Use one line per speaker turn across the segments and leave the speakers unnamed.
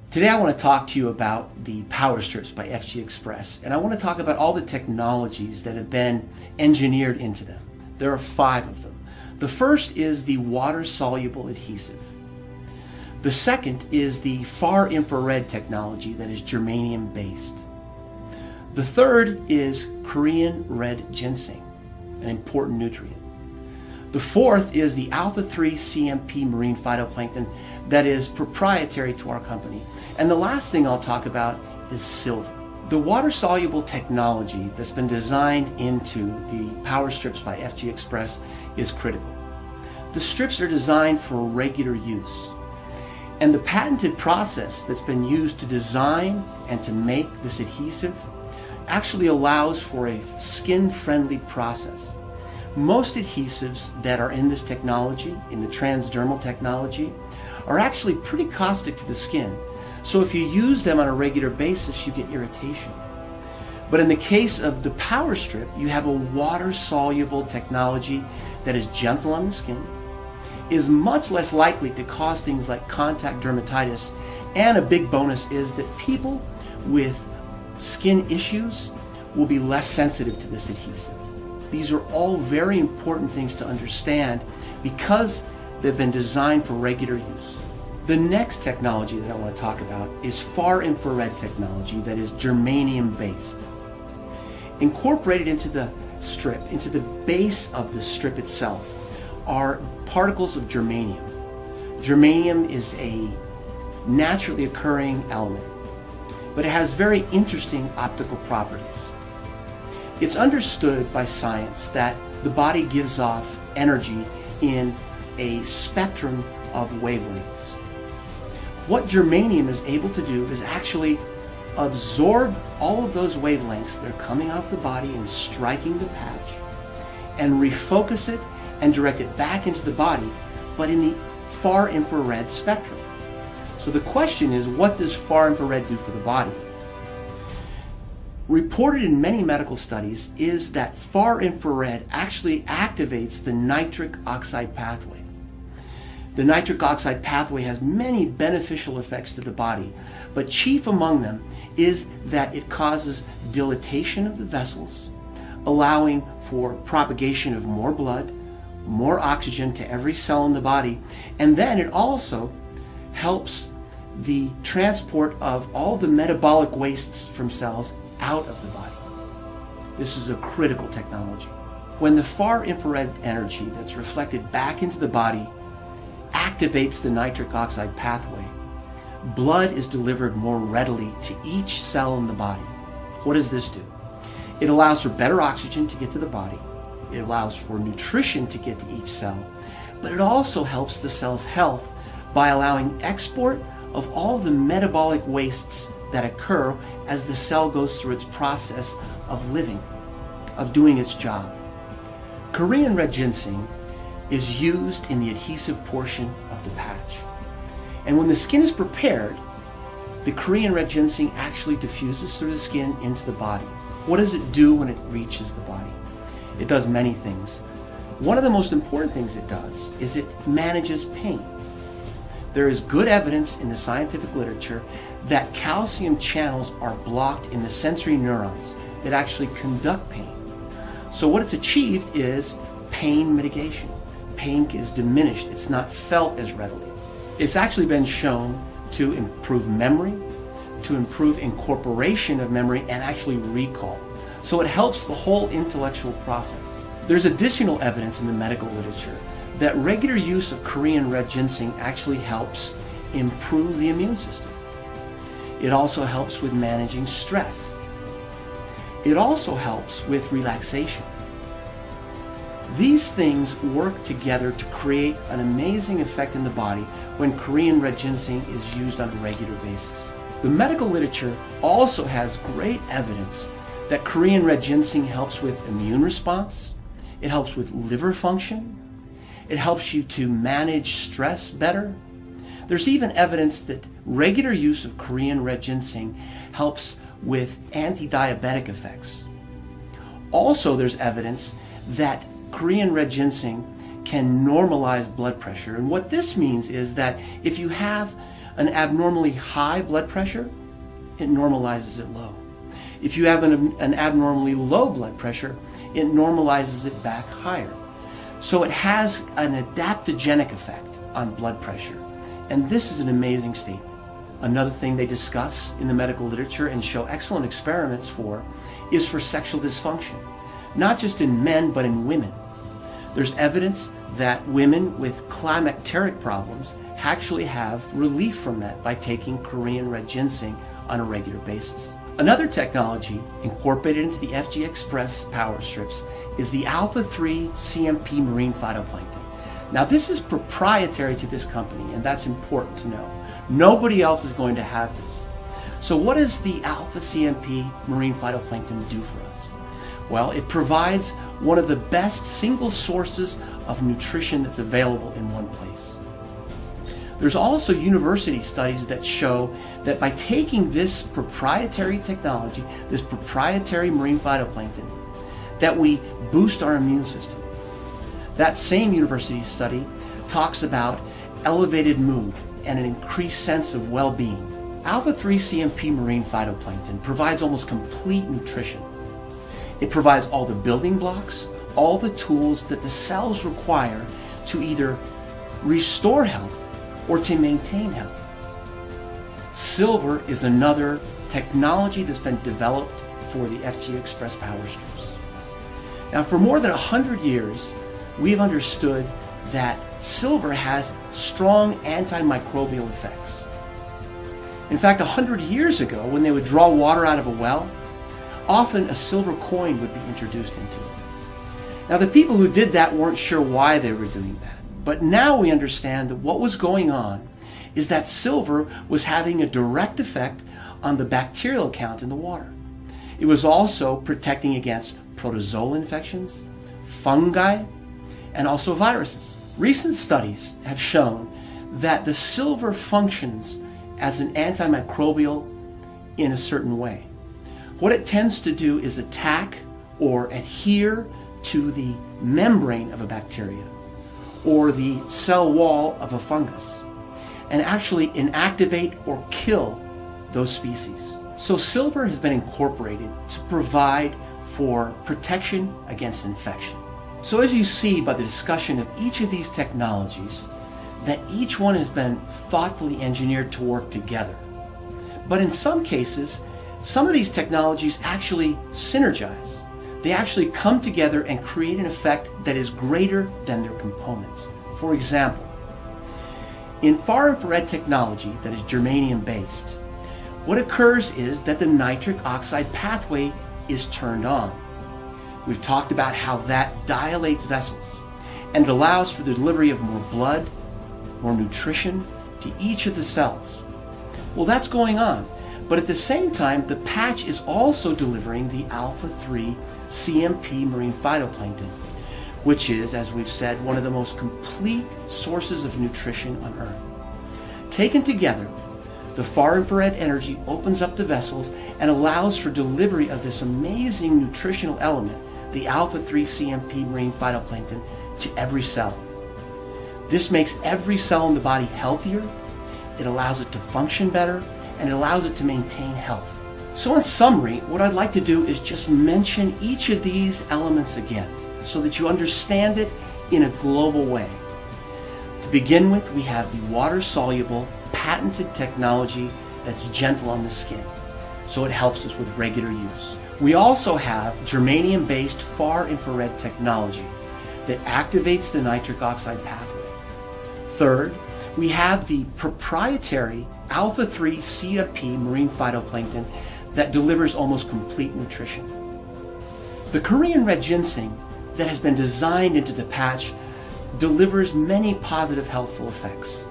Today I want to talk to you about the power strips by Xpress, and I want to talk about all the technologies that have been engineered into them. There are 5 of them. The first is the water-soluble adhesive. The second is the far infrared technology that is germanium based. The third is Korean red ginseng, an important nutrient. The fourth is the alpha-3 CMP marine phytoplankton that is proprietary to our company. And the last thing I'll talk about is silver. The water-soluble technology that's been designed into the power strips by Xpress is critical. The strips are designed for regular use. And the patented process that's been used to design and to make this adhesive actually allows for a skin-friendly process. Most adhesives that are in this technology, in the transdermal technology, are actually pretty caustic to the skin. So if you use them on a regular basis, you get irritation. But in the case of the power strip, you have a water-soluble technology that is gentle on the skin, is much less likely to cause things like contact dermatitis, and a big bonus is that people with skin issues will be less sensitive to this adhesive. These are all very important things to understand because they've been designed for regular use. The next technology that I want to talk about is far infrared technology that is germanium based. Incorporated into the strip, into the base of the strip itself, are particles of germanium. Germanium is a naturally occurring element, but it has very interesting optical properties. It's understood by science that the body gives off energy in a spectrum of wavelengths. What germanium is able to do is actually absorb all of those wavelengths that are coming off the body and striking the patch and refocus it and direct it back into the body, but in the far infrared spectrum. So the question is, what does far infrared do for the body? Reported in many medical studies is that far infrared actually activates the nitric oxide pathway. The nitric oxide pathway has many beneficial effects to the body, but chief among them is that it causes dilatation of the vessels, allowing for propagation of more blood, more oxygen to every cell in the body, and then it also helps the transport of all the metabolic wastes from cells out of the body. This is a critical technology. When the far infrared energy that's reflected back into the body activates the nitric oxide pathway, blood is delivered more readily to each cell in the body. What does this do? It allows for better oxygen to get to the body. It allows for nutrition to get to each cell, but it also helps the cell's health by allowing export of all the metabolic wastes that occur as the cell goes through its process of living, of doing its job. Korean red ginseng is used in the adhesive portion of the patch. And when the skin is prepared, the Korean red ginseng actually diffuses through the skin into the body. What does it do when it reaches the body? It does many things. One of the most important things it does is it manages pain. There is good evidence in the scientific literature that calcium channels are blocked in the sensory neurons that actually conduct pain. So what it's achieved is pain mitigation. Pain is diminished. It's not felt as readily. It's actually been shown to improve memory, to improve incorporation of memory, and actually recall. So it helps the whole intellectual process. There's additional evidence in the medical literature that regular use of Korean red ginseng actually helps improve the immune system. It also helps with managing stress. It also helps with relaxation. These things work together to create an amazing effect in the body when Korean red ginseng is used on a regular basis. The medical literature also has great evidence that Korean red ginseng helps with immune response, it helps with liver function, it helps you to manage stress better. There's even evidence that regular use of Korean red ginseng helps with anti-diabetic effects. Also, there's evidence that Korean red ginseng can normalize blood pressure. And what this means is that if you have an abnormally high blood pressure, it normalizes it low. If you have an abnormally low blood pressure, it normalizes it back higher. So it has an adaptogenic effect on blood pressure. And this is an amazing statement. Another thing they discuss in the medical literature and show excellent experiments for is for sexual dysfunction, not just in men, but in women. There's evidence that women with climacteric problems actually have relief from that by taking Korean red ginseng on a regular basis. Another technology incorporated into the Xpress power strips is the alpha-3 CMP marine phytoplankton. Now this is proprietary to this company, and that's important to know. Nobody else is going to have this. So what does the alpha CMP marine phytoplankton do for us? Well, it provides one of the best single sources of nutrition that's available in one place. There's also university studies that show that by taking this proprietary technology, this proprietary marine phytoplankton, that we boost our immune system. That same university study talks about elevated mood and an increased sense of well-being. Alpha-3 CMP marine phytoplankton provides almost complete nutrition. It provides all the building blocks, all the tools that the cells require to either restore health or to maintain health. Silver is another technology that's been developed for the Xpress power strips. Now, for more than 100 years, we've understood that silver has strong antimicrobial effects. In fact, 100 years ago, when they would draw water out of a well, often a silver coin would be introduced into it. Now, the people who did that weren't sure why they were doing that. But now we understand that what was going on is that silver was having a direct effect on the bacterial count in the water. It was also protecting against protozoal infections, fungi, and also viruses. Recent studies have shown that the silver functions as an antimicrobial in a certain way. What it tends to do is attack or adhere to the membrane of a bacteria or the cell wall of a fungus and actually inactivate or kill those species. So silver has been incorporated to provide for protection against infection. So as you see by the discussion of each of these technologies, that each one has been thoughtfully engineered to work together. But in some cases, some of these technologies actually synergize. They actually come together and create an effect that is greater than their components. For example, in far infrared technology that is germanium based, what occurs is that the nitric oxide pathway is turned on. We've talked about how that dilates vessels and it allows for the delivery of more blood, more nutrition to each of the cells. Well, that's going on, but at the same time, the patch is also delivering the alpha-3 CMP marine phytoplankton, which is, as we've said, one of the most complete sources of nutrition on Earth. Taken together, the far infrared energy opens up the vessels and allows for delivery of this amazing nutritional element, the alpha-3 CMP marine phytoplankton, to every cell. This makes every cell in the body healthier, it allows it to function better, and it allows it to maintain health. So in summary, what I'd like to do is just mention each of these elements again so that you understand it in a global way. To begin with, we have the water-soluble, patented technology that's gentle on the skin, so it helps us with regular use. We also have germanium-based far infrared technology that activates the nitric oxide pathway. Third, we have the proprietary alpha-3 CMP marine phytoplankton that delivers almost complete nutrition. The Korean red ginseng that has been designed into the patch delivers many positive healthful effects.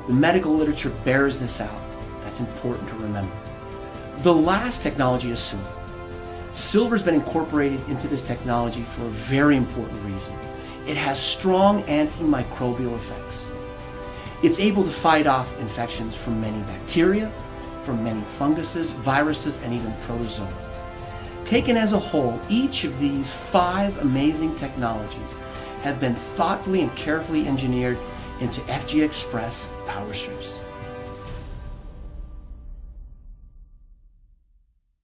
The medical literature bears this out. That's important to remember. The last technology is silver. Silver has been incorporated into this technology for a very important reason. It has strong antimicrobial effects. It's able to fight off infections from many bacteria, from many funguses, viruses, and even protozoa. Taken as a whole, each of these 5 amazing technologies have been thoughtfully and carefully engineered into Xpress power strips.